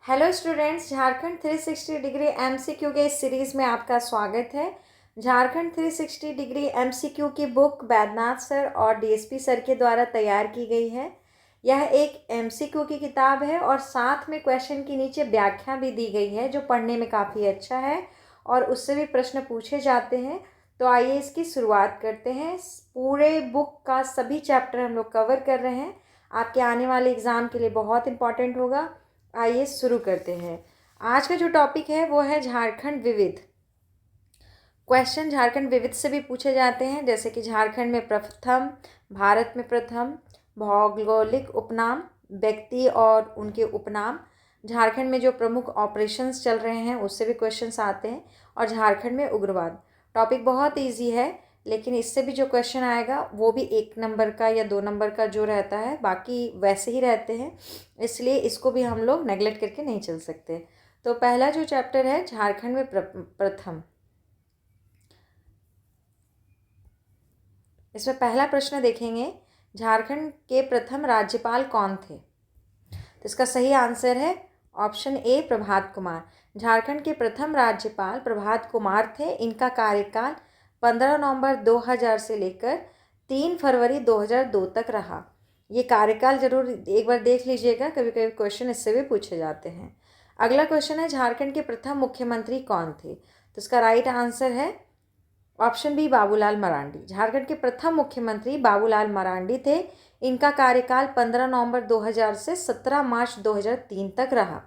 Hello students, Jharkhand 360 degree MCQ के इस series में आपका स्वागत है। झारखंड 360 डिग्री एमसीक्यू की बुक बैद्यनाथ सर और डीएसपी सर के द्वारा तैयार की गई है। यह एक एमसीक्यू की किताब है और साथ में क्वेश्चन के नीचे व्याख्या भी दी गई है, जो पढ़ने में काफ़ी अच्छा है और उससे भी प्रश्न पूछे जाते हैं। तो आइए इसकी शुरुआत करते हैं। पूरे बुक का सभी चैप्टर हम लोग कवर कर रहे हैं, आपके आने वाले एग्ज़ाम के लिए बहुत इंपॉर्टेंट होगा। आइए शुरू करते हैं। आज का जो टॉपिक है वो है झारखंड विविध। क्वेश्चन झारखंड विविध से भी पूछे जाते हैं, जैसे कि झारखंड में प्रथम, भारत में प्रथम, भौगोलिक उपनाम, व्यक्ति और उनके उपनाम, झारखंड में जो प्रमुख ऑपरेशंस चल रहे हैं उससे भी क्वेश्चंस आते हैं, और झारखंड में उग्रवाद। टॉपिक बहुत ईजी है, लेकिन इससे भी जो क्वेश्चन आएगा वो भी 1 नंबर का या 2 नंबर का जो रहता है, बाकी वैसे ही रहते हैं, इसलिए इसको भी हम लोग नेगलेक्ट करके नहीं चल सकते। तो पहला जो चैप्टर है झारखंड में प्रथम, इसमें पहला प्रश्न देखेंगे, झारखंड के प्रथम राज्यपाल कौन थे? तो इसका सही आंसर है ऑप्शन ए, प्रभात कुमार। झारखंड के प्रथम राज्यपाल प्रभात कुमार थे। इनका कार्यकाल 15 नवंबर 2000 से लेकर 3 फरवरी 2002 तक रहा। ये कार्यकाल जरूर एक बार देख लीजिएगा, कभी कभी क्वेश्चन इससे भी पूछे जाते हैं। अगला क्वेश्चन है, झारखंड के प्रथम मुख्यमंत्री कौन थे? तो इसका राइट आंसर है ऑप्शन बी, बाबूलाल मरांडी। झारखंड के प्रथम मुख्यमंत्री बाबूलाल मरांडी थे। इनका कार्यकाल 15 नवंबर 2000 से 17 मार्च 2003 तक रहा।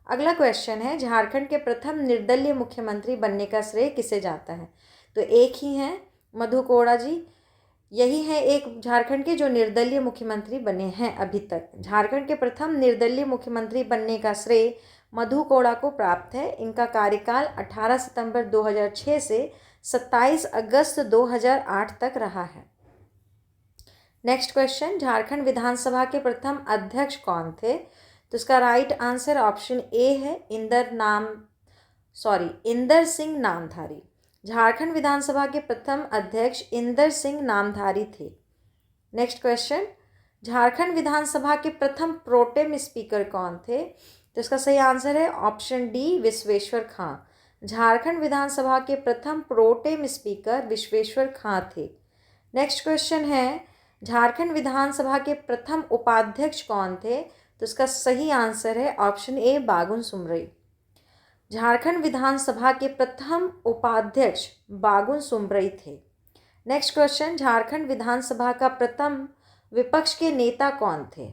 अगला क्वेश्चन है, झारखंड के प्रथम निर्दलीय मुख्यमंत्री बनने का श्रेय किसे जाता है? तो एक ही हैं, मधु कोड़ा जी। यही है एक झारखंड के जो निर्दलीय मुख्यमंत्री बने हैं अभी तक। झारखंड के प्रथम निर्दलीय मुख्यमंत्री बनने का श्रेय मधु कोड़ा को प्राप्त है। इनका कार्यकाल 18 सितंबर 2006 से 27 अगस्त 2008 तक रहा है। नेक्स्ट क्वेश्चन, झारखंड विधानसभा के प्रथम अध्यक्ष कौन थे? तो इसका राइट आंसर ऑप्शन ए है, इंदर सिंह नामधारी। झारखंड विधानसभा के प्रथम अध्यक्ष इंदर सिंह नामधारी थे। नेक्स्ट क्वेश्चन, झारखंड विधानसभा के प्रथम प्रोटेम स्पीकर कौन थे? तो इसका सही आंसर है ऑप्शन डी, विश्वेश्वर खां। झारखंड विधानसभा के प्रथम प्रोटेम स्पीकर विश्वेश्वर खां थे। नेक्स्ट क्वेश्चन है, झारखंड विधानसभा के प्रथम उपाध्यक्ष कौन थे? तो इसका सही आंसर है ऑप्शन ए, बागुन सुमरई। झारखंड विधानसभा के प्रथम उपाध्यक्ष बागुन सुमरई थे। नेक्स्ट क्वेश्चन, झारखंड विधानसभा का प्रथम विपक्ष के नेता कौन थे?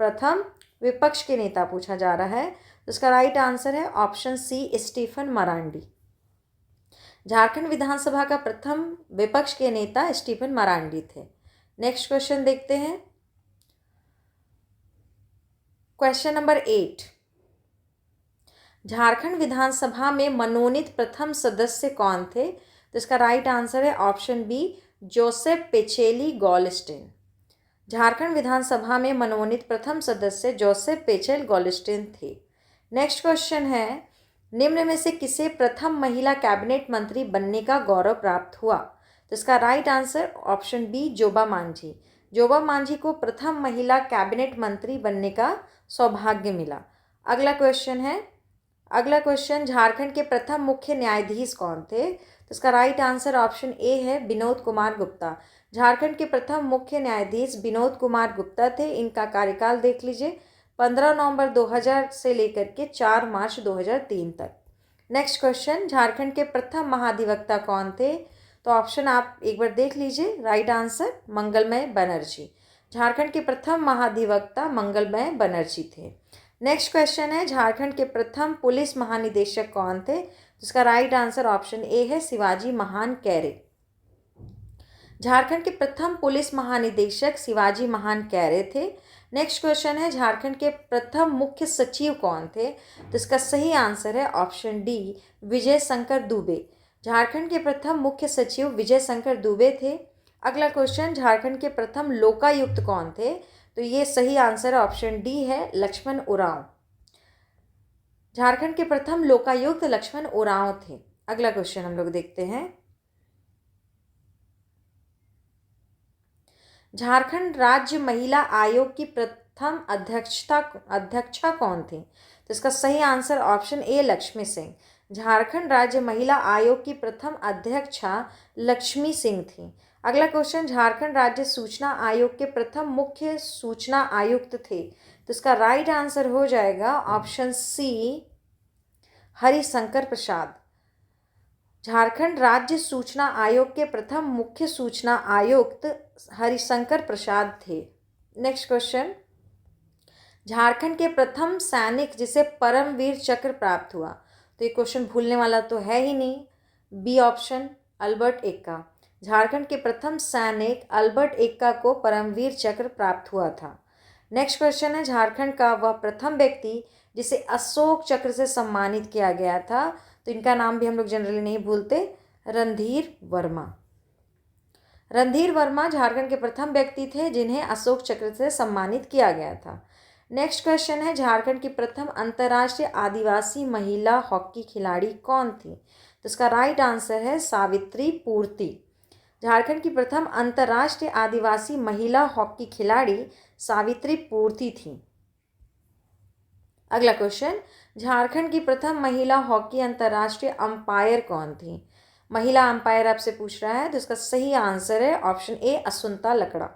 प्रथम विपक्ष के नेता पूछा जा रहा है, तो इसका राइट आंसर है option C, Stephen Marandi. Jharkhand विधानसभा का प्रथम विपक्ष के नेता स्टीफन मरांडी थे। नेक्स्ट क्वेश्चन देखते हैं, क्वेश्चन नंबर 8, झारखंड विधानसभा में मनोनीत प्रथम सदस्य कौन थे? तो इसका राइट आंसर है ऑप्शन बी, जोसेफ पेचेली गॉलस्टेन। झारखंड विधानसभा में मनोनीत प्रथम सदस्य जोसेफ पेचेल गॉलस्टेन थे। नेक्स्ट क्वेश्चन है, निम्न में से किसे प्रथम महिला कैबिनेट मंत्री बनने का गौरव प्राप्त हुआ? तो इसका right answer option B, Joba Manjhi. Joba Manjhi को प्रथम महिला कैबिनेट मंत्री बनने का सौभाग्य मिला। अगला क्वेश्चन, झारखंड के प्रथम मुख्य न्यायाधीश कौन थे? तो इसका राइट आंसर ऑप्शन ए है, विनोद कुमार गुप्ता। झारखंड के प्रथम मुख्य न्यायाधीश विनोद कुमार गुप्ता थे। इनका कार्यकाल देख लीजिए, 15 नवंबर 2000 से लेकर के 4 मार्च 2003 तक। नेक्स्ट क्वेश्चन, झारखंड के प्रथम महाधिवक्ता कौन थे? तो ऑप्शन आप एक बार देख लीजिए, राइट आंसर मंगलमय बनर्जी। झारखंड के प्रथम महाधिवक्ता मंगलमय बनर्जी थे। नेक्स्ट क्वेश्चन है, झारखंड के प्रथम पुलिस महानिदेशक कौन थे? जिसका राइट आंसर ऑप्शन ए है, शिवाजी महान कैरे। झारखंड के प्रथम पुलिस महानिदेशक शिवाजी महान कैरे थे। नेक्स्ट क्वेश्चन है, झारखंड के प्रथम मुख्य सचिव कौन थे? तो इसका सही आंसर है ऑप्शन डी, विजय शंकर दुबे। झारखंड के प्रथम मुख्य सचिव विजय शंकर दुबे थे। अगला क्वेश्चन, झारखंड के प्रथम लोकायुक्त कौन थे? तो ये सही आंसर ऑप्शन डी है, लक्ष्मण उरांव। झारखंड के प्रथम लोकायुक्त लक्ष्मण उरांव थे। अगला क्वेश्चन हम लोग देखते हैं, झारखंड राज्य महिला आयोग की प्रथम अध्यक्षा कौन थी? तो इसका सही answer option A Lakshmi Singh. Jharkhand राज्य महिला आयोग की प्रथम अध्यक्षा लक्ष्मी सिंह थी। अगला क्वेश्चन, झारखंड राज्य सूचना आयोग के प्रथम मुख्य सूचना आयुक्त थे। तो इसका राइट आंसर हो जाएगा ऑप्शन सी हरिशंकर प्रसाद। झारखंड राज्य सूचना आयोग के प्रथम मुख्य सूचना आयुक्त हरिशंकर प्रसाद थे। नेक्स्ट क्वेश्चन, झारखंड के प्रथम सैनिक जिसे परमवीर चक्र प्राप्त हुआ। तो ये क्वेश्चन भूलने वाला तो है ही नहीं। B option Albert Ekka. Jharkhand के प्रथम सैनिक अल्बर्ट एक्का को परमवीर चक्र प्राप्त हुआ था। नेक्स्ट क्वेश्चन है, झारखंड का वह प्रथम व्यक्ति जिसे अशोक चक्र से सम्मानित किया गया था। तो इनका नाम भी हम लोग जनरली नहीं भूलते, रणधीर वर्मा। रणधीर वर्मा झारखंड के प्रथम व्यक्ति थे जिन्हें अशोक चक्र से सम्मानित किया गया था। नेक्स्ट क्वेश्चन है, झारखंड की प्रथम अंतर्राष्ट्रीय आदिवासी महिला हॉकी खिलाड़ी कौन थी? तो इसका राइट आंसर है सावित्री पूर्ति। झारखंड की प्रथम अंतर्राष्ट्रीय आदिवासी महिला हॉकी खिलाड़ी सावित्री पूर्ति थी। अगला क्वेश्चन, झारखंड की प्रथम महिला हॉकी अंतर्राष्ट्रीय अंपायर कौन थी? महिला अंपायर आपसे पूछ रहा है, तो इसका सही आंसर है ऑप्शन ए असुंता लकड़ा।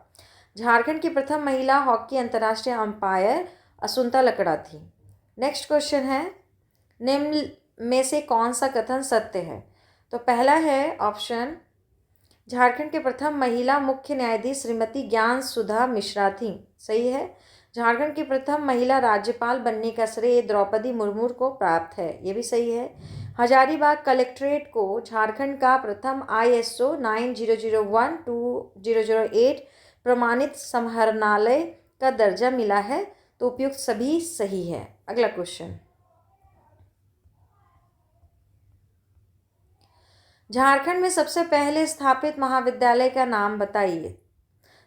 झारखंड की प्रथम महिला हॉकी अंतर्राष्ट्रीय अंपायर असुंता लकड़ा थी। नेक्स्ट क्वेश्चन है, निम्न में से कौन सा कथन सत्य है? तो पहला है ऑप्शन, झारखंड के प्रथम महिला मुख्य न्यायाधीश श्रीमती ज्ञान सुधा मिश्रा थी। सही है। झारखंड की प्रथम महिला राज्यपाल बनने का श्रेय द्रौपदी मुर्मू को प्राप्त है। ये भी सही है। हजारीबाग कलेक्ट्रेट को झारखंड का प्रथम ISO 9001-2008 प्रमाणित समाहरणालय का दर्जा मिला है। तो उपयुक्त सभी सही है। अगला क्वेश्चन, झारखंड में सबसे पहले स्थापित महाविद्यालय का नाम बताइए।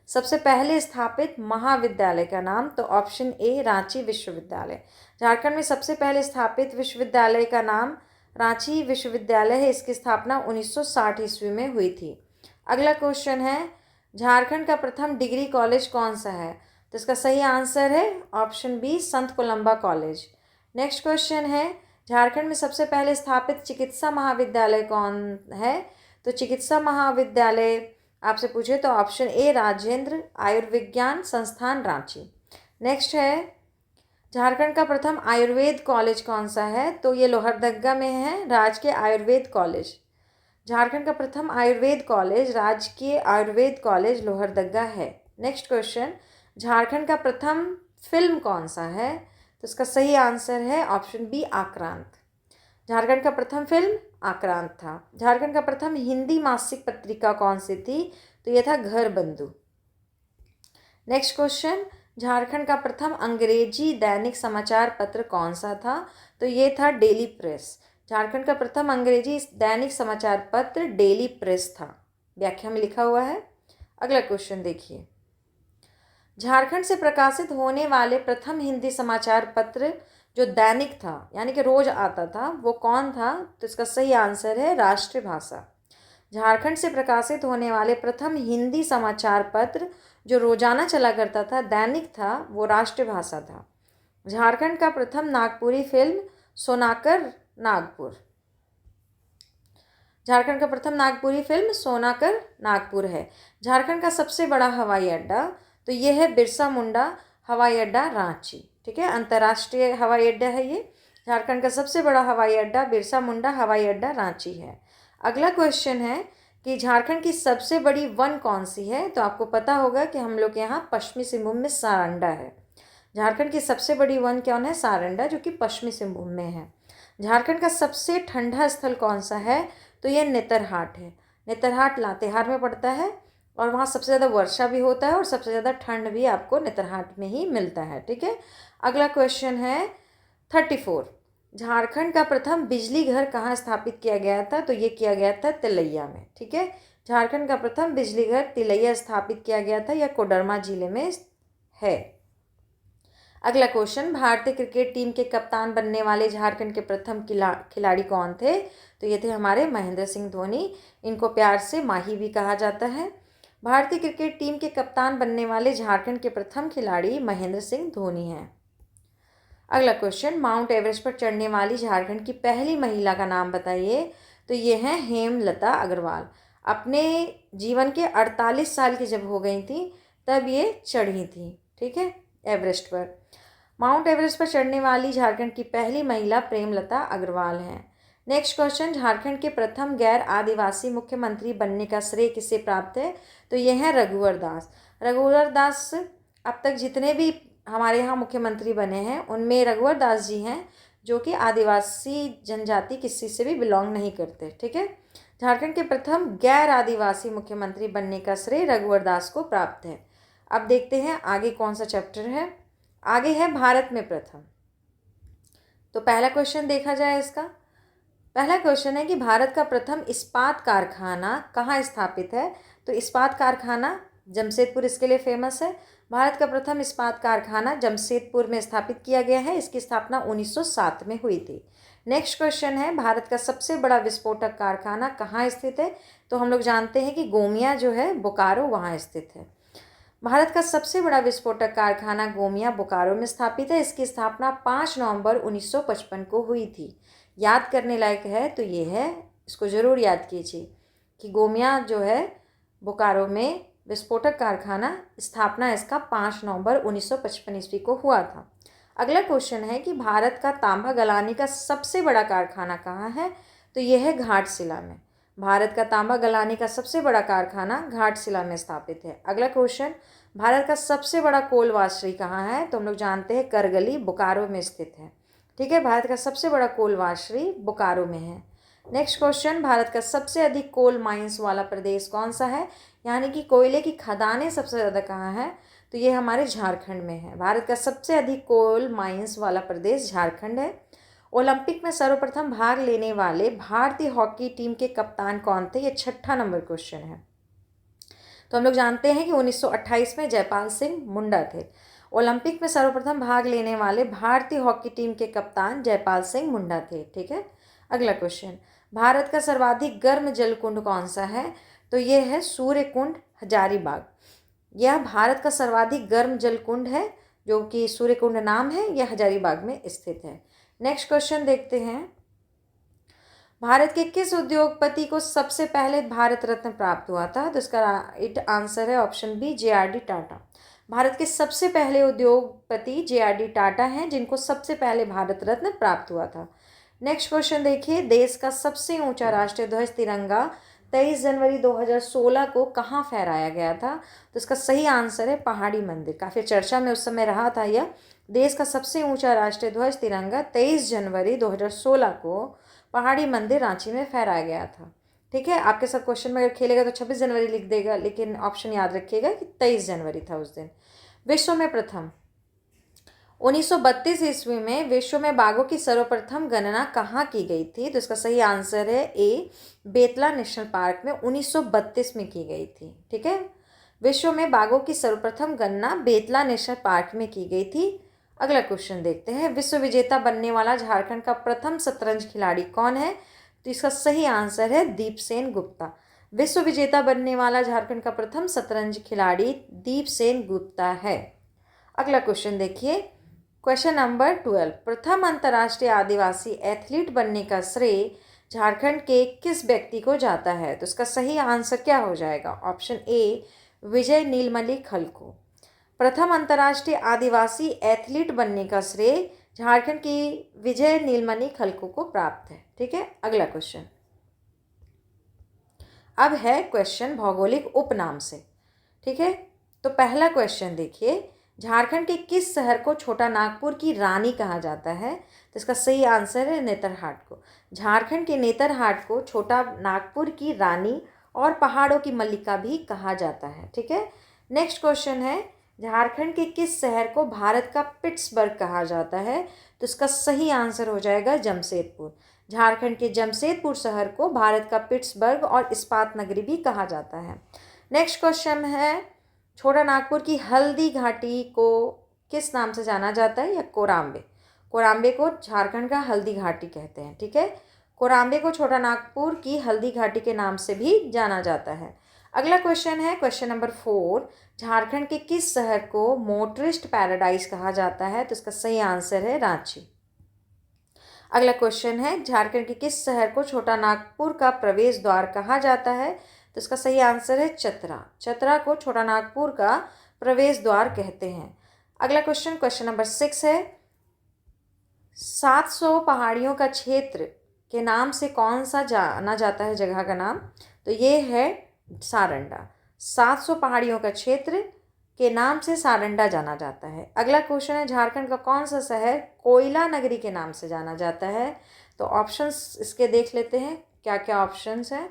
सबसे पहले स्थापित महाविद्यालय का नाम, तो ऑप्शन ए रांची विश्वविद्यालय। झारखंड में सबसे पहले स्थापित विश्वविद्यालय का नाम रांची विश्वविद्यालय है। इसकी स्थापना 1960 ईस्वी में हुई थी। अगला क्वेश्चन है, झारखंड का प्रथम डिग्री कॉलेज कौन सा है? तो इसका सही आंसर है ऑप्शन बी संत कोलंबा कॉलेज। नेक्स्ट क्वेश्चन है, झारखंड में सबसे पहले स्थापित चिकित्सा महाविद्यालय कौन है? तो चिकित्सा महाविद्यालय आपसे पूछे तो ऑप्शन ए राजेंद्र आयुर्विज्ञान संस्थान रांची। नेक्स्ट है, झारखंड का प्रथम आयुर्वेद कॉलेज कौन सा है? तो ये लोहरदगा में है, राजकीय आयुर्वेद कॉलेज। झारखंड का प्रथम आयुर्वेद कॉलेज राजकीय आयुर्वेद कॉलेज लोहरदगा है। नेक्स्ट क्वेश्चन, झारखंड का प्रथम फिल्म कौन सा है? तो इसका सही आंसर है ऑप्शन बी आक्रांत। झारखंड का प्रथम फिल्म आक्रांत था। झारखंड का प्रथम हिंदी मासिक पत्रिका कौन सी थी? तो यह था घर बंधु। नेक्स्ट क्वेश्चन, झारखंड का प्रथम अंग्रेजी दैनिक समाचार पत्र कौन सा था? तो ये था डेली प्रेस। झारखंड का प्रथम अंग्रेजी दैनिक समाचार पत्र डेली प्रेस था। व्याख्या में लिखा हुआ है। अगला क्वेश्चन देखिए, झारखंड से प्रकाशित होने वाले प्रथम हिंदी समाचार पत्र जो दैनिक था यानी कि रोज आता था, वो कौन था? तो इसका सही आंसर है राष्ट्रीय भाषा। झारखंड से प्रकाशित होने वाले प्रथम हिंदी समाचार पत्र जो रोजाना चला करता था, दैनिक था, वो राष्ट्रीय भाषा था। झारखंड का प्रथम नागपुरी फिल्म सोनाकर नागपुर। झारखंड का प्रथम नागपुरी फिल्म सोनाकर नागपुर है। झारखंड का सबसे बड़ा हवाई अड्डा, तो ये है बिरसा मुंडा हवाई अड्डा रांची। ठीक है, अंतर्राष्ट्रीय हवाई अड्डा है ये। झारखंड का सबसे बड़ा हवाई अड्डा बिरसा मुंडा हवाई अड्डा रांची है। अगला क्वेश्चन है कि झारखंड की सबसे बड़ी वन कौन सी है? तो आपको पता होगा कि हम लोग के यहाँ पश्चिमी सिंहभूम में सारंडा है। झारखंड की सबसे बड़ी वन कौन है? सारंडा, जो कि पश्चिमी सिंहभूम में है। झारखंड का सबसे ठंडा स्थल कौन सा है? तो यह नेतरहाट है। नेतरहाट लातेहार में पड़ता है और वहाँ सबसे ज़्यादा वर्षा भी होता है और सबसे ज़्यादा ठंड भी आपको नेतरहाट में ही मिलता है। ठीक है, अगला क्वेश्चन है 34, झारखंड का प्रथम बिजली घर कहाँ स्थापित किया गया था? तो ये किया गया था तिलैया में। ठीक है, झारखंड का प्रथम बिजली घर तिलैया स्थापित किया गया था, यह कोडरमा जिले में है। अगला क्वेश्चन, भारतीय क्रिकेट टीम के कप्तान बनने वाले झारखंड के प्रथम खिलाड़ी कौन थे? तो ये थे हमारे महेंद्र सिंह धोनी। इनको प्यार से माही भी कहा जाता है। भारतीय क्रिकेट टीम के कप्तान बनने वाले झारखंड के प्रथम खिलाड़ी महेंद्र सिंह धोनी हैं। अगला क्वेश्चन, माउंट एवरेस्ट पर चढ़ने वाली झारखंड की पहली महिला का नाम बताइए। तो ये हैं हेमलता अग्रवाल। अपने जीवन के 48 साल की जब हो गई थी तब ये चढ़ी थी, ठीक है, एवरेस्ट पर। माउंट एवरेस्ट पर चढ़ने वाली झारखंड की पहली महिला प्रेमलता अग्रवाल हैं। नेक्स्ट क्वेश्चन, झारखंड के प्रथम गैर आदिवासी मुख्यमंत्री बनने का श्रेय किसे प्राप्त है। तो ये हैं रघुवर दास। रघुवर दास अब तक जितने भी हमारे यहाँ मुख्यमंत्री बने हैं उनमें रघुवर दास जी हैं, जो कि आदिवासी जनजाति किसी से भी बिलोंग नहीं करते, ठीक है। झारखंड के प्रथम गैर आदिवासी मुख्यमंत्री बनने का श्रेय रघुवर दास को प्राप्त है। अब देखते हैं आगे कौन सा चैप्टर है। आगे है भारत में प्रथम। तो पहला क्वेश्चन देखा जाए इसका। पहला क्वेश्चन है कि भारत का प्रथम इस्पात कारखाना कहाँ स्थापित है। तो इस्पात कारखाना जमशेदपुर इसके लिए फेमस है। भारत का प्रथम इस्पात कारखाना जमशेदपुर में स्थापित किया गया है। इसकी स्थापना 1907 में हुई थी। नेक्स्ट क्वेश्चन है, भारत का सबसे बड़ा विस्फोटक कारखाना कहाँ स्थित है। तो हम लोग जानते हैं कि गोमिया जो है बोकारो वहाँ स्थित है। भारत का सबसे बड़ा विस्फोटक कारखाना गोमिया बोकारो में स्थापित है। इसकी स्थापना 5 नवंबर 1955 को हुई थी। याद करने लायक है तो ये है, इसको ज़रूर याद कीजिए कि गोमिया जो है बोकारो में विस्फोटक कारखाना स्थापना इसका 5 नवंबर 1955 ईस्वी को हुआ था। अगला क्वेश्चन है कि भारत का तांबा गलाने का सबसे बड़ा कारखाना कहाँ है। तो यह है घाटशिला में। भारत का तांबा गलाने का सबसे बड़ा कारखाना घाटशिला में स्थापित है। अगला क्वेश्चन, भारत का सबसे बड़ा कोल वाशरी कहाँ है। तो हम लोग जानते हैं करगली बोकारो में स्थित है, ठीक है। भारत का सबसे बड़ा कोल वाशरी बोकारो में है। नेक्स्ट क्वेश्चन, भारत का सबसे अधिक कोल माइंस वाला प्रदेश कौन सा है, यानी कि कोयले की खदानें सबसे ज़्यादा कहाँ है। तो ये हमारे झारखंड में है। भारत का सबसे अधिक कोल माइंस वाला प्रदेश झारखंड है। ओलंपिक में सर्वप्रथम भाग लेने वाले भारतीय हॉकी टीम के कप्तान कौन थे। ये 6ठा नंबर क्वेश्चन है। तो हम लोग जानते हैं कि 1928 में जयपाल सिंह मुंडा थे। ओलंपिक में सर्वप्रथम भाग लेने वाले भारतीय हॉकी टीम के कप्तान जयपाल सिंह मुंडा थे, ठीक है। अगला क्वेश्चन, भारत का सर्वाधिक गर्म जलकुंड कौन सा है। तो ये है सूर्य कुंड हजारीबाग। यह भारत का सर्वाधिक गर्म जलकुंड है, जो कि सूर्य कुंड नाम है। यह हजारीबाग में स्थित है। नेक्स्ट क्वेश्चन देखते हैं, भारत के किस उद्योगपति को सबसे पहले भारत रत्न प्राप्त हुआ था। तो इसका राइट आंसर है option B, JRD Tata. Bharat के सबसे पहले उद्योगपति JRD टाटा हैं, जिनको सबसे पहले भारत रत्न प्राप्त हुआ था। नेक्स्ट क्वेश्चन देखिए, देश का सबसे ऊंचा राष्ट्रीय ध्वज तिरंगा 23 जनवरी 2016 को कहाँ फहराया गया था। तो इसका सही आंसर है पहाड़ी मंदिर। काफ़ी चर्चा में उस समय रहा था यह। देश का सबसे ऊंचा राष्ट्रीय ध्वज तिरंगा 23 जनवरी 2016 को पहाड़ी मंदिर रांची में फहराया गया था, ठीक है। आपके साथ क्वेश्चन में अगर खेलेगा तो 26 जनवरी लिख देगा, लेकिन ऑप्शन याद रखिएगा कि 23 जनवरी था उस दिन। विश्व में प्रथम 1932 ईस्वी में विश्व में बाघों की सर्वप्रथम गणना कहाँ की गई थी। तो इसका सही आंसर है ए, बेतला नेशनल पार्क में 1932 में की गई थी, ठीक है। विश्व में बाघों की सर्वप्रथम गणना बेतला नेशनल पार्क में की गई थी। अगला क्वेश्चन देखते हैं, विश्व विजेता बनने वाला झारखंड का प्रथम शतरंज खिलाड़ी कौन है। तो इसका सही आंसर है दीपसेन गुप्ता। विश्व विजेता बनने वाला झारखंड का प्रथम शतरंज खिलाड़ी दीपसेन गुप्ता है। अगला क्वेश्चन देखिए, क्वेश्चन नंबर 12, प्रथम अंतर्राष्ट्रीय आदिवासी एथलीट बनने का श्रेय झारखंड के किस व्यक्ति को जाता है। तो इसका सही आंसर क्या हो जाएगा। ऑप्शन ए, विजय नीलमणि खलको। प्रथम अंतर्राष्ट्रीय आदिवासी एथलीट बनने का श्रेय झारखंड की विजय नीलमणि खलको को प्राप्त है, ठीक है। अगला क्वेश्चन अब है क्वेश्चन भौगोलिक उपनाम से, ठीक है। तो पहला क्वेश्चन देखिए, झारखंड के किस शहर को छोटा नागपुर की रानी कहा जाता है। तो इसका सही आंसर है नेतरहाट को। झारखंड के नेतरहाट को छोटा नागपुर की रानी और पहाड़ों की मल्लिका भी कहा जाता है, ठीक है। नेक्स्ट क्वेश्चन है, झारखंड के किस शहर को भारत का पिट्सबर्ग कहा जाता है। तो इसका सही आंसर हो जाएगा जमशेदपुर। झारखंड के जमशेदपुर शहर को भारत का पिट्सबर्ग और इस्पात नगरी भी कहा जाता है। नेक्स्ट क्वेश्चन है, छोटा नागपुर की हल्दी घाटी को किस नाम से जाना जाता है। या कोराम्बे। कोराम्बे को झारखंड का हल्दी घाटी कहते हैं, ठीक है। कोराम्बे को छोटा नागपुर की हल्दी घाटी के नाम से भी जाना जाता है। अगला क्वेश्चन है क्वेश्चन नंबर 4, झारखंड के किस शहर को मोटरिस्ट पैराडाइज कहा जाता है? तो इसका सही आंसर है रांची। अगला क्वेश्चन है झारखंड के किस शहर को छोटा नागपुर का प्रवेश द्वार कहा जाता है? तो इसका सही आंसर है चतरा। चतरा को छोटा नागपुर का प्रवेश द्वार कहते हैं। अगला क्वेश्चन नंबर 6 है 700 पहाड़ियों का क्षेत्र के नाम से कौन सा जाना जाता है जगह का नाम? तो ये है सारंडा। 700 पहाड़ियों का क्षेत्र के नाम से सारंडा जाना जाता है। अगला क्वेश्चन है झारखंड का कौन सा शहर कोयला नगरी के नाम से जाना जाता है? तो ऑप्शंस इसके देख लेते हैं क्या क्या ऑप्शंस हैं।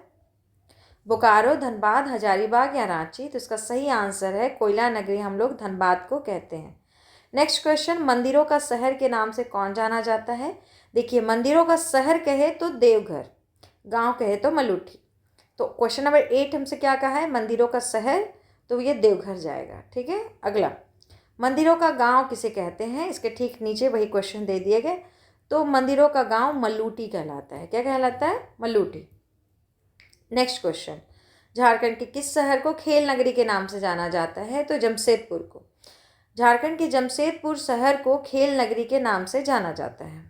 बोकारो, धनबाद, हजारीबाग या रांची? तो इसका सही आंसर है कोयला नगरी हम लोग धनबाद को कहते हैं। नेक्स्ट क्वेश्चन, मंदिरों का शहर के नाम से कौन जाना जाता है? देखिए, मंदिरों का शहर कहे तो देवघर, गांव कहे तो मलूठी। तो क्वेश्चन नंबर 8 हमसे क्या कहा है? मंदिरों का शहर, तो ये देवघर जाएगा। ठीक है। अगला, मंदिरों का गांव किसे कहते हैं? इसके ठीक नीचे वही क्वेश्चन दे दिए गए। तो मंदिरों का गांव मलूटी कहलाता है। क्या कहलाता है? मलूटी। नेक्स्ट क्वेश्चन, झारखंड के किस शहर को खेल नगरी के नाम से जाना जाता है? तो जमशेदपुर को। झारखंड के जमशेदपुर शहर को खेल नगरी के नाम से जाना जाता है।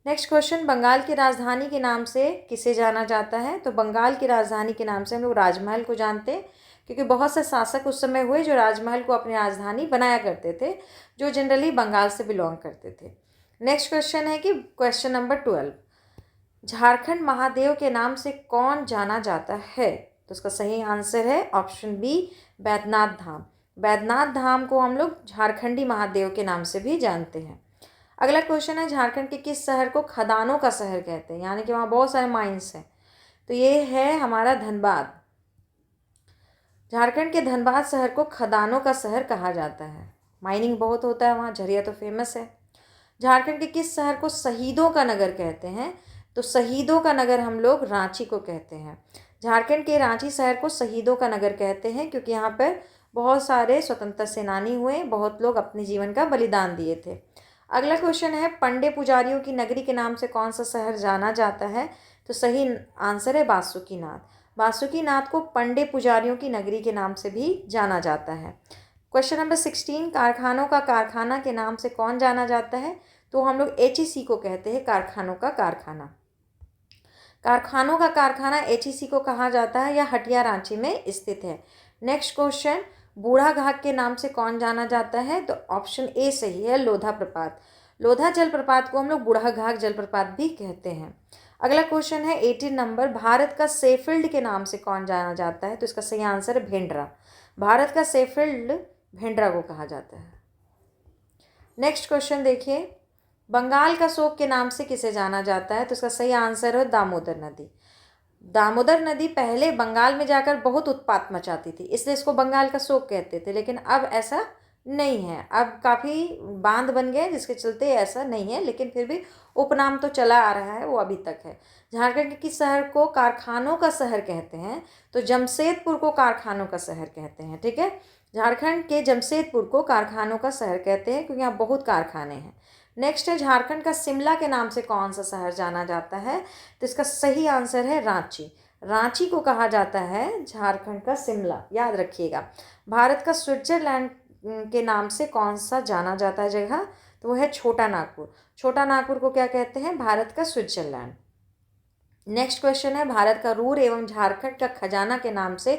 नेक्स्ट क्वेश्चन, बंगाल की राजधानी के नाम से किसे जाना जाता है? तो बंगाल की राजधानी के नाम से हम लोग राजमहल को जानते हैं, क्योंकि बहुत से शासक उस समय हुए जो राजमहल को अपनी राजधानी बनाया करते थे, जो जनरली बंगाल से बिलोंग करते थे। नेक्स्ट क्वेश्चन है कि क्वेश्चन नंबर 12, झारखंड महादेव के नाम से कौन जाना जाता है? तो उसका सही आंसर है ऑप्शन बी, बैद्यनाथ धाम। बैद्यनाथ धाम को हम लोग झारखंडी महादेव के नाम से भी जानते हैं। अगला क्वेश्चन है झारखंड के किस शहर को खदानों का शहर कहते हैं? यानी कि वहाँ बहुत सारे माइंस हैं। तो ये है हमारा धनबाद। झारखंड के धनबाद शहर को खदानों का शहर कहा जाता है। माइनिंग बहुत होता है वहाँ, झरिया तो फेमस है। झारखंड के किस शहर को शहीदों का नगर कहते हैं? तो शहीदों का नगर हम लोग रांची को कहते हैं। झारखंड के रांची शहर को शहीदों का नगर कहते हैं, क्योंकि यहाँ पर बहुत सारे स्वतंत्रता सेनानी हुए, बहुत लोग अपने जीवन का बलिदान दिए थे। अगला क्वेश्चन है पंडे पुजारियों की नगरी के नाम से कौन सा शहर जाना जाता है? तो सही आंसर है बासुकीनाथ। बासुकीनाथ को पंडे पुजारियों की नगरी के नाम से भी जाना जाता है। क्वेश्चन नंबर 16, कारखानों का कारखाना के नाम से कौन जाना जाता है? तो हम लोग HEC को कहते हैं कारखानों का कारखाना। कारखानों का कारखाना HEC को कहा जाता है, या हटिया रांची में स्थित है। नेक्स्ट क्वेश्चन, बूढ़ा घाट के नाम से कौन जाना जाता है? तो ऑप्शन ए सही है, लोधा प्रपात। लोधा जलप्रपात को हम लोग बूढ़ा घाट जलप्रपात भी कहते हैं। अगला क्वेश्चन है 18 नंबर, भारत का सेफील्ड के नाम से कौन जाना जाता है? तो इसका सही आंसर है भेंडरा। भारत का सेफील्ड भेंडरा को कहा जाता है। नेक्स्ट क्वेश्चन देखिए, बंगाल का शोक के नाम से किसे जाना जाता है? तो इसका सही आंसर है दामोदर नदी। दामोदर नदी पहले बंगाल में जाकर बहुत उत्पात मचाती थी, इसलिए इसको बंगाल का शोक कहते थे, लेकिन अब ऐसा नहीं है। अब काफ़ी बांध बन गए जिसके चलते ऐसा नहीं है, लेकिन फिर भी उपनाम तो चला आ रहा है, वो अभी तक है। झारखंड के किस शहर को कारखानों का शहर कहते हैं? तो जमशेदपुर को कारखानों का शहर कहते हैं। ठीक है, झारखंड के जमशेदपुर को कारखानों का शहर कहते हैं, क्योंकि यहाँ बहुत कारखाने हैं। नेक्स्ट है झारखंड का शिमला के नाम से कौन सा शहर जाना जाता है? तो इसका सही आंसर है रांची। रांची को कहा जाता है झारखंड का शिमला, याद रखिएगा। भारत का स्विट्जरलैंड के नाम से कौन सा जाना जाता है जगह? तो वो है छोटा नागपुर। छोटा नागपुर को क्या कहते हैं? भारत का स्विट्जरलैंड। नेक्स्ट क्वेश्चन है भारत का रूर एवं झारखंड का खजाना के नाम से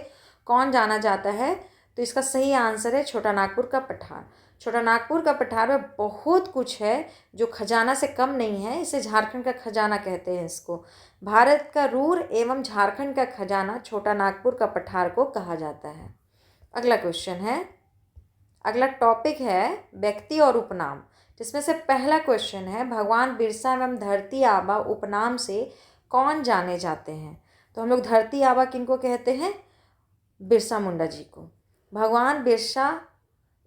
कौन जाना जाता है? तो इसका सही आंसर है छोटा नागपुर का पठार। छोटा नागपुर का पठार में बहुत कुछ है जो खजाना से कम नहीं है, इसे झारखंड का खजाना कहते हैं इसको। भारत का रूर एवं झारखंड का खजाना छोटा नागपुर का पठार को कहा जाता है। अगला क्वेश्चन है, अगला टॉपिक है व्यक्ति और उपनाम, जिसमें से पहला क्वेश्चन है भगवान बिरसा एवं धरती आबा उपनाम से कौन जाने जाते हैं? तो हम लोग धरती आबा किनको कहते हैं? बिरसा मुंडा जी को। भगवान बिरसा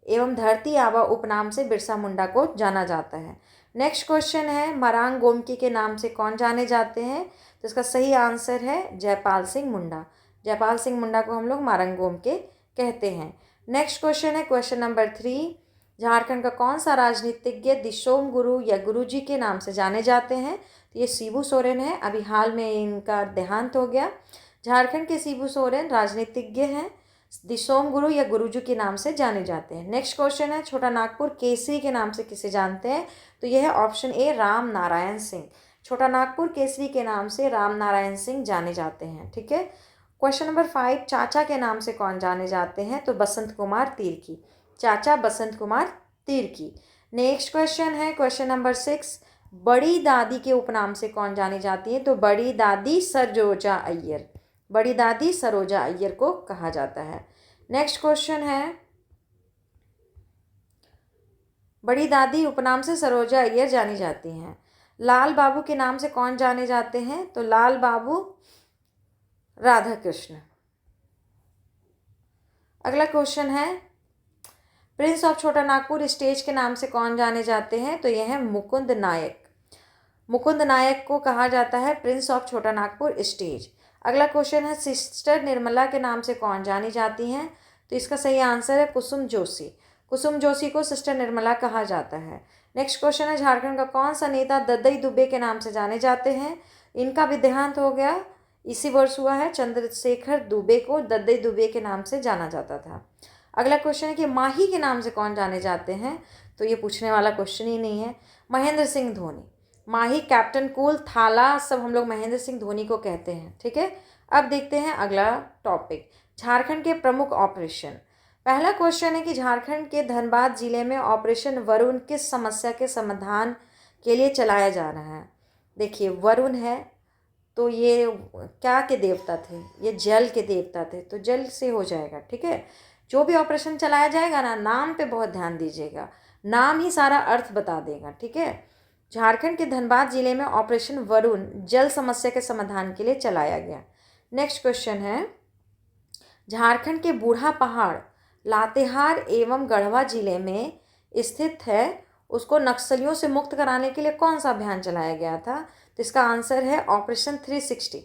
एवं धरती आबा उपनाम से बिरसा मुंडा को जाना जाता है। नेक्स्ट क्वेश्चन है मरांग गोमकी के नाम से कौन जाने जाते हैं? तो इसका सही आंसर है जयपाल सिंह मुंडा। जयपाल सिंह मुंडा को हम लोग मारंग गोमके कहते हैं। नेक्स्ट क्वेश्चन है क्वेश्चन नंबर 3, झारखंड का कौन सा राजनीतिज्ञ दिशोम गुरु या गुरु जी के नाम से जाने जाते हैं? तो ये शिबू सोरेन है, अभी हाल में इनका देहांत हो गया। झारखंड के शिबू सोरेन राजनीतिज्ञ हैं, दिसोम गुरु या गुरुजी के नाम से जाने जाते हैं। नेक्स्ट क्वेश्चन है, छोटा नागपुर केसरी के नाम से किसे जानते हैं? तो यह है ऑप्शन ए राम नारायण सिंह। छोटा नागपुर केसरी के नाम से राम नारायण सिंह जाने जाते हैं। ठीक है। क्वेश्चन नंबर 5, चाचा के नाम से कौन जाने जाते हैं? तो बसंत कुमार तिर्की। चाचा बसंत कुमार तिर्की। नेक्स्ट क्वेश्चन है क्वेश्चन नंबर 6, बड़ी दादी के उपनाम से कौन जानी जाती है? तो बड़ी दादी सरोजा अय्यर। बड़ी दादी सरोजा अय्यर को कहा जाता है। नेक्स्ट क्वेश्चन है, बड़ी दादी उपनाम से सरोजा अय्यर जानी जाती हैं। लाल बाबू के नाम से कौन जाने जाते हैं? तो लाल बाबू राधा कृष्ण। अगला क्वेश्चन है, प्रिंस ऑफ छोटा नागपुर स्टेज के नाम से कौन जाने जाते हैं? तो यह है मुकुंद नायक। मुकुंद नायक को कहा जाता है प्रिंस ऑफ छोटा नागपुर स्टेज। अगला क्वेश्चन है, सिस्टर निर्मला के नाम से कौन जानी जाती हैं? तो इसका सही आंसर है कुसुम जोशी। कुसुम जोशी को सिस्टर निर्मला कहा जाता है। नेक्स्ट क्वेश्चन है, झारखंड का कौन सा नेता दद्दई दुबे के नाम से जाने जाते हैं? इनका भी देहांत हो गया, इसी वर्ष हुआ है। चंद्रशेखर दुबे को दद्दई दुबे के नाम से जाना जाता था। अगला क्वेश्चन है कि माही के नाम से कौन जाने जाते हैं? तो ये पूछने वाला क्वेश्चन ही नहीं है। महेंद्र सिंह धोनी। माही, कैप्टन कूल, थाला, सब हम लोग महेंद्र सिंह धोनी को कहते हैं। ठीक है। अब देखते हैं अगला टॉपिक, झारखंड के प्रमुख ऑपरेशन। पहला क्वेश्चन है कि झारखंड के धनबाद जिले में ऑपरेशन वरुण किस समस्या के समाधान के लिए चलाया जा रहा है? देखिए, वरुण है तो ये क्या के देवता थे? ये जल के देवता थे, तो जल से हो जाएगा। ठीक है। जो भी ऑपरेशन चलाया जाएगा ना, नाम पे बहुत ध्यान दीजिएगा, नाम ही सारा अर्थ बता देगा। ठीक है। झारखंड के धनबाद जिले में ऑपरेशन वरुण जल समस्या के समाधान के लिए चलाया गया। नेक्स्ट क्वेश्चन है, झारखंड के बूढ़ा पहाड़ लातेहार एवं गढ़वा जिले में स्थित है, उसको नक्सलियों से मुक्त कराने के लिए कौन सा अभियान चलाया गया था? तो इसका आंसर है ऑपरेशन 360।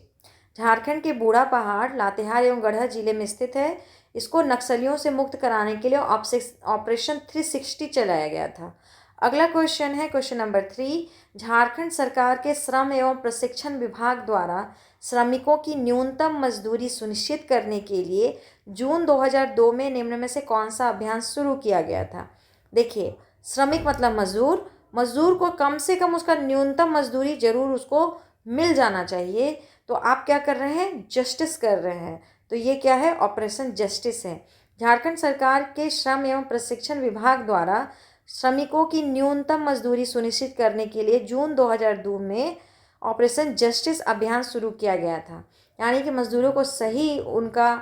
झारखंड के बूढ़ा पहाड़ लातेहार एवं गढ़वा जिले में स्थित है, इसको नक्सलियों से मुक्त कराने के लिए ऑपरेशन 360 चलाया गया था। अगला क्वेश्चन है क्वेश्चन नंबर 3, झारखंड सरकार के श्रम एवं प्रशिक्षण विभाग द्वारा श्रमिकों की न्यूनतम मजदूरी सुनिश्चित करने के लिए जून 2002 में निम्न में से कौन सा अभियान शुरू किया गया था? देखिए, श्रमिक मतलब मजदूर, मजदूर को कम से कम उसका न्यूनतम मजदूरी जरूर उसको मिल जाना चाहिए। तो आप क्या कर रहे हैं? जस्टिस कर रहे हैं। तो ये क्या है? ऑपरेशन जस्टिस है। झारखंड सरकार के श्रम एवं प्रशिक्षण विभाग द्वारा श्रमिकों की न्यूनतम मजदूरी सुनिश्चित करने के लिए जून 2002 में ऑपरेशन जस्टिस अभियान शुरू किया गया था। यानी कि मजदूरों को सही उनका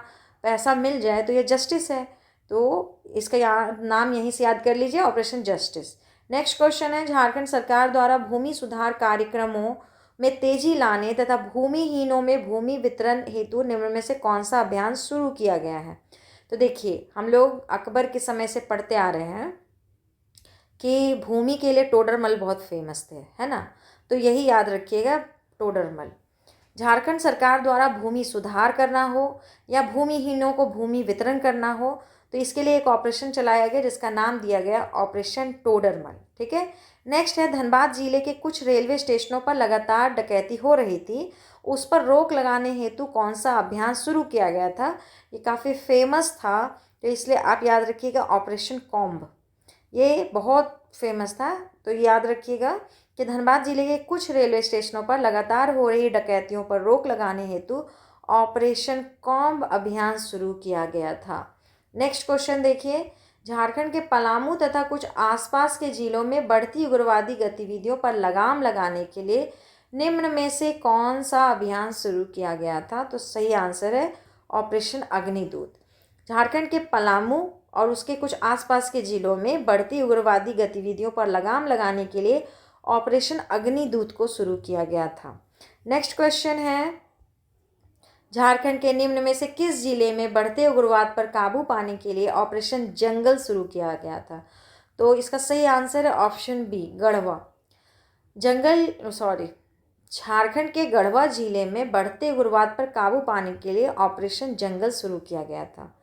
पैसा मिल जाए, तो ये जस्टिस है। तो इसका नाम यहीं से याद कर लीजिए, ऑपरेशन जस्टिस। नेक्स्ट क्वेश्चन है, झारखंड सरकार द्वारा भूमि सुधार कार्यक्रमों में तेजी लाने तथा भूमिहीनों में भूमि वितरण हेतु निम्न में से कौन सा अभियान शुरू किया गया है? तो देखिए, हम लोग अकबर के समय से पढ़ते आ रहे हैं कि भूमि के लिए टोडरमल बहुत फेमस थे, है ना? तो यही याद रखिएगा, टोडरमल। झारखंड सरकार द्वारा भूमि सुधार करना हो या भूमिहीनों को भूमि वितरण करना हो, तो इसके लिए एक ऑपरेशन चलाया गया जिसका नाम दिया गया ऑपरेशन टोडरमल। ठीक है। नेक्स्ट है, धनबाद जिले के कुछ रेलवे स्टेशनों पर लगातार डकैती हो रही थी, उस पर रोक लगाने हेतु कौन सा अभियान शुरू किया गया था? ये काफ़ी फेमस था, तो इसलिए आप याद रखिएगा ऑपरेशन कॉम्ब। ये बहुत फेमस था, तो याद रखिएगा कि धनबाद जिले के कुछ रेलवे स्टेशनों पर लगातार हो रही डकैतियों पर रोक लगाने हेतु ऑपरेशन कॉम्ब अभियान शुरू किया गया था। नेक्स्ट क्वेश्चन देखिए, झारखंड के पलामू तथा कुछ आसपास के जिलों में बढ़ती उग्रवादी गतिविधियों पर लगाम लगाने के लिए निम्न में से कौन सा अभियान शुरू किया गया था? तो सही आंसर है ऑपरेशन अग्निदूत। झारखंड के पलामू और उसके कुछ आसपास के जिलों में बढ़ती उग्रवादी गतिविधियों पर लगाम लगाने के लिए ऑपरेशन अग्निदूत को शुरू किया गया था। नेक्स्ट क्वेश्चन है, झारखंड के निम्न में से किस जिले में बढ़ते उग्रवाद पर काबू पाने के लिए ऑपरेशन जंगल शुरू किया गया था? तो इसका सही आंसर है ऑप्शन बी, गढ़वा। झारखंड के गढ़वा जिले में बढ़ते उग्रवाद पर काबू पाने के लिए ऑपरेशन जंगल शुरू किया गया था।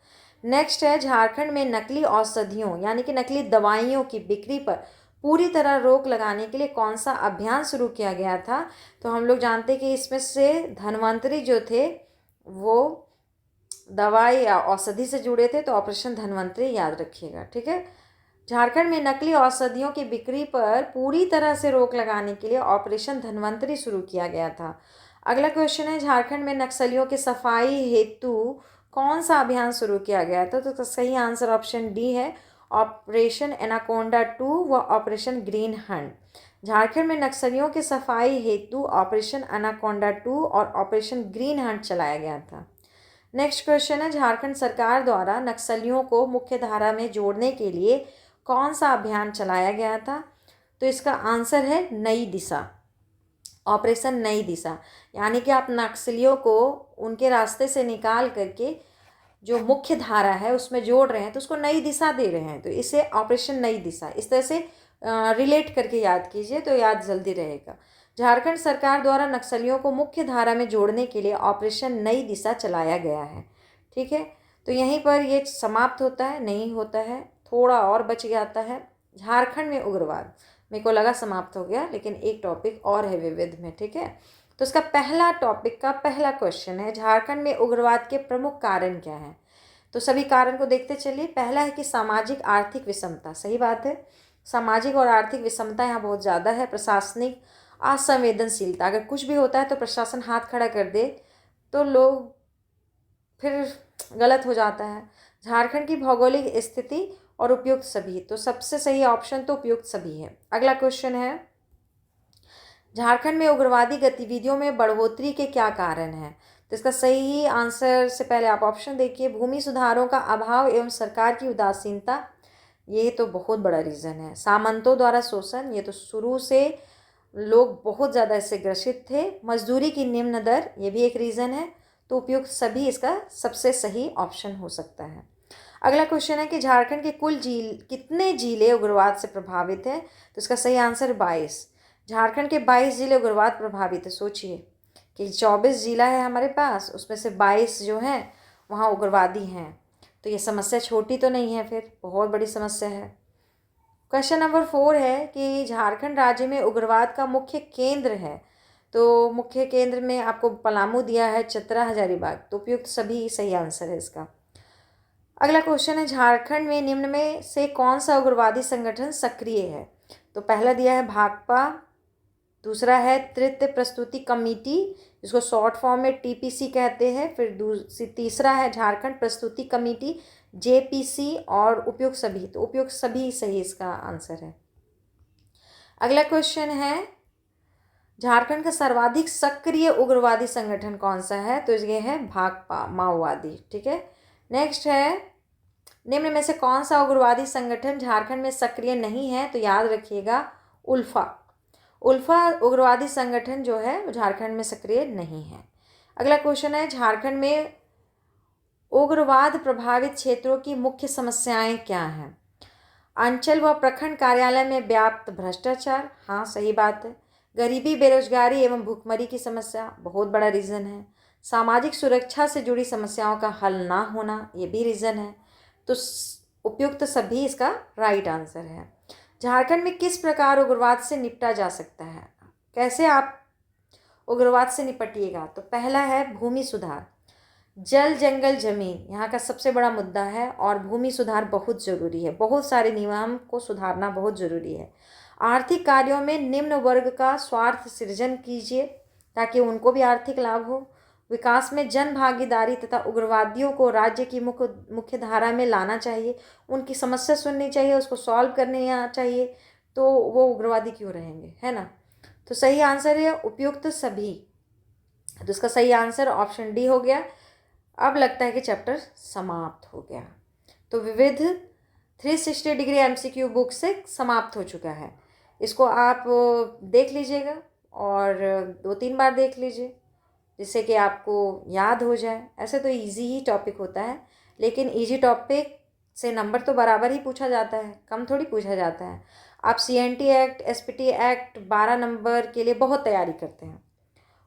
नेक्स्ट है, झारखंड में नकली औषधियों यानी कि नकली दवाइयों की बिक्री पर पूरी तरह रोक लगाने के लिए कौन सा अभियान शुरू किया गया था? तो हम लोग जानते हैं कि इसमें से धन्वंतरी जो थे वो दवाई या औषधि से जुड़े थे, तो ऑपरेशन धन्वंतरी याद रखिएगा। ठीक है। झारखंड में नकली औषधियों की बिक्री पर पूरी तरह से रोक लगाने के लिए ऑपरेशन धन्वंतरी शुरू किया गया था। अगला क्वेश्चन है, झारखंड में नक्सलियों की सफाई हेतु कौन सा अभियान शुरू किया गया था? तो सही आंसर ऑप्शन डी है, ऑपरेशन एनाकोंडा 2 व ऑपरेशन ग्रीन हंट। झारखंड में नक्सलियों की सफाई हेतु ऑपरेशन एनाकोंडा 2 और ऑपरेशन ग्रीन हंट चलाया गया था। नेक्स्ट क्वेश्चन है, झारखंड सरकार द्वारा नक्सलियों को मुख्य धारा में जोड़ने के लिए कौन सा अभियान चलाया गया था? तो इसका आंसर है नई दिशा, ऑपरेशन नई दिशा। यानी कि आप नक्सलियों को उनके रास्ते से निकाल करके जो मुख्य धारा है उसमें जोड़ रहे हैं, तो उसको नई दिशा दे रहे हैं, तो इसे ऑपरेशन नई दिशा इस तरह से रिलेट करके याद कीजिए, तो याद जल्दी रहेगा। झारखंड सरकार द्वारा नक्सलियों को मुख्य धारा में जोड़ने के लिए ऑपरेशन नई दिशा चलाया गया है। ठीक है, तो यहीं पर ये समाप्त होता है, नहीं होता है, थोड़ा और बच जाता है। झारखंड में उग्रवाद, मेरे को लगा समाप्त हो गया, लेकिन एक टॉपिक और है विविध में। ठीक है, तो इसका पहला टॉपिक का पहला क्वेश्चन है, झारखंड में उग्रवाद के प्रमुख कारण क्या हैं? तो सभी कारण को देखते चलिए। पहला है कि सामाजिक आर्थिक विषमता, सही बात है, सामाजिक और आर्थिक विषमता यहाँ बहुत ज़्यादा है। प्रशासनिक असंवेदनशीलता, अगर कुछ भी होता है तो प्रशासन हाथ खड़ा कर दे तो लोग फिर गलत हो जाता है। झारखंड की भौगोलिक स्थिति और उपयुक्त सभी, तो सबसे सही ऑप्शन तो उपयुक्त सभी है। अगला क्वेश्चन है, झारखंड में उग्रवादी गतिविधियों में बढ़ोतरी के क्या कारण हैं? तो इसका सही आंसर से पहले आप ऑप्शन देखिए। भूमि सुधारों का अभाव एवं सरकार की उदासीनता, ये तो बहुत बड़ा रीज़न है। सामंतों द्वारा शोषण, ये तो शुरू से लोग बहुत ज़्यादा इससे ग्रसित थे। मजदूरी की निम्न दर, ये भी एक रीज़न है। तो उपयुक्त सभी इसका सबसे सही ऑप्शन हो सकता है। अगला क्वेश्चन है कि झारखंड के कुल कितने जिले उग्रवाद से प्रभावित हैं? तो इसका सही आंसर 22। झारखंड के 22 जिले उग्रवाद प्रभावित है। सोचिए कि 24 जिला है हमारे पास, उसमें से 22 जो हैं वहाँ उग्रवादी हैं, तो ये समस्या छोटी तो नहीं है, फिर बहुत बड़ी समस्या है। क्वेश्चन नंबर 4 है कि झारखंड राज्य में उग्रवाद का मुख्य केंद्र है, तो मुख्य केंद्र में आपको पलामू दिया है, चतरा, हजारीबाग, तो उपयुक्त सभी सही आंसर है इसका। अगला क्वेश्चन है, झारखंड में निम्न में से कौन सा उग्रवादी संगठन सक्रिय है? तो पहला दिया है भाकपा, दूसरा है तृतीय प्रस्तुति कमेटी, जिसको शॉर्ट फॉर्म में टीपीसी कहते हैं, फिर तीसरा है झारखंड प्रस्तुति कमेटी, जेपीसी, और उपयुक्त सभी, तो उपयुक्त सभी सही इसका आंसर है। अगला क्वेश्चन है, झारखंड का सर्वाधिक सक्रिय उग्रवादी संगठन कौन सा है? तो ये है भाकपा, माओवादी। ठीक है, नेक्स्ट है, निम्न में से कौन सा उग्रवादी संगठन झारखंड में सक्रिय नहीं है? तो याद रखिएगा, उल्फा उग्रवादी संगठन जो है झारखंड में सक्रिय नहीं है। अगला क्वेश्चन है, झारखंड में उग्रवाद प्रभावित क्षेत्रों की मुख्य समस्याएं क्या हैं? अंचल व प्रखंड कार्यालय में व्याप्त भ्रष्टाचार, हाँ सही बात है। गरीबी, बेरोजगारी एवं भुखमरी की समस्या, बहुत बड़ा रीज़न है। सामाजिक सुरक्षा से जुड़ी समस्याओं का हल ना होना, ये भी रीज़न है। तो उपयुक्त सभी इसका राइट आंसर है। झारखंड में किस प्रकार उग्रवाद से निपटा जा सकता है? कैसे आप उग्रवाद से निपटिएगा? तो पहला है भूमि सुधार, जल जंगल जमीन यहाँ का सबसे बड़ा मुद्दा है, और भूमि सुधार बहुत ज़रूरी है, बहुत सारे नियम को सुधारना बहुत ज़रूरी है। आर्थिक कार्यों में निम्न वर्ग का स्वार्थ सृजन कीजिए ताकि उनको भी आर्थिक लाभ हो। विकास में जन भागीदारी तथा उग्रवादियों को राज्य की मुख्य धारा में लाना चाहिए, उनकी समस्या सुननी चाहिए, उसको सॉल्व करने चाहिए, तो वो उग्रवादी क्यों रहेंगे, है ना। तो सही आंसर है उपयुक्त सभी, तो इसका सही आंसर ऑप्शन डी हो गया। अब लगता है कि चैप्टर समाप्त हो गया, तो विविध 360 डिग्री MCQ बुक से समाप्त हो चुका है। इसको आप देख लीजिएगा और 2-3 बार देख लीजिए, जिससे कि आपको याद हो जाए। ऐसे तो इजी ही टॉपिक होता है, लेकिन इजी टॉपिक से नंबर तो बराबर ही पूछा जाता है, कम थोड़ी पूछा जाता है। आप CNT act, SPT act 12 number के लिए बहुत तैयारी करते हैं,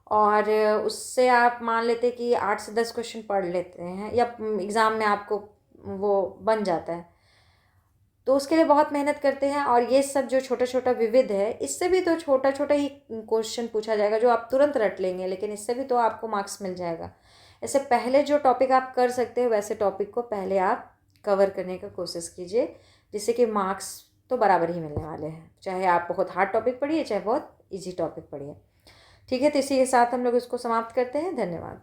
और उससे आप मान लेते कि 8 से 10 क्वेश्चन पढ़ लेते हैं, या एग्ज़ाम में आपको वो बन जाता है, तो उसके लिए बहुत मेहनत करते हैं। और ये सब जो छोटा छोटा विविध है, इससे भी तो छोटा छोटा ही क्वेश्चन पूछा जाएगा जो आप तुरंत रट लेंगे, लेकिन इससे भी तो आपको मार्क्स मिल जाएगा। इससे पहले जो टॉपिक आप कर सकते हो वैसे टॉपिक को पहले आप कवर करने का कोशिश कीजिए, जिससे कि मार्क्स तो बराबर ही मिलने वाले हैं, चाहे आप बहुत हार्ड टॉपिक पढ़िए चाहे बहुत इजी टॉपिक पढ़िए। ठीक है, तो इसी के साथ हम लोग इसको समाप्त करते हैं। धन्यवाद।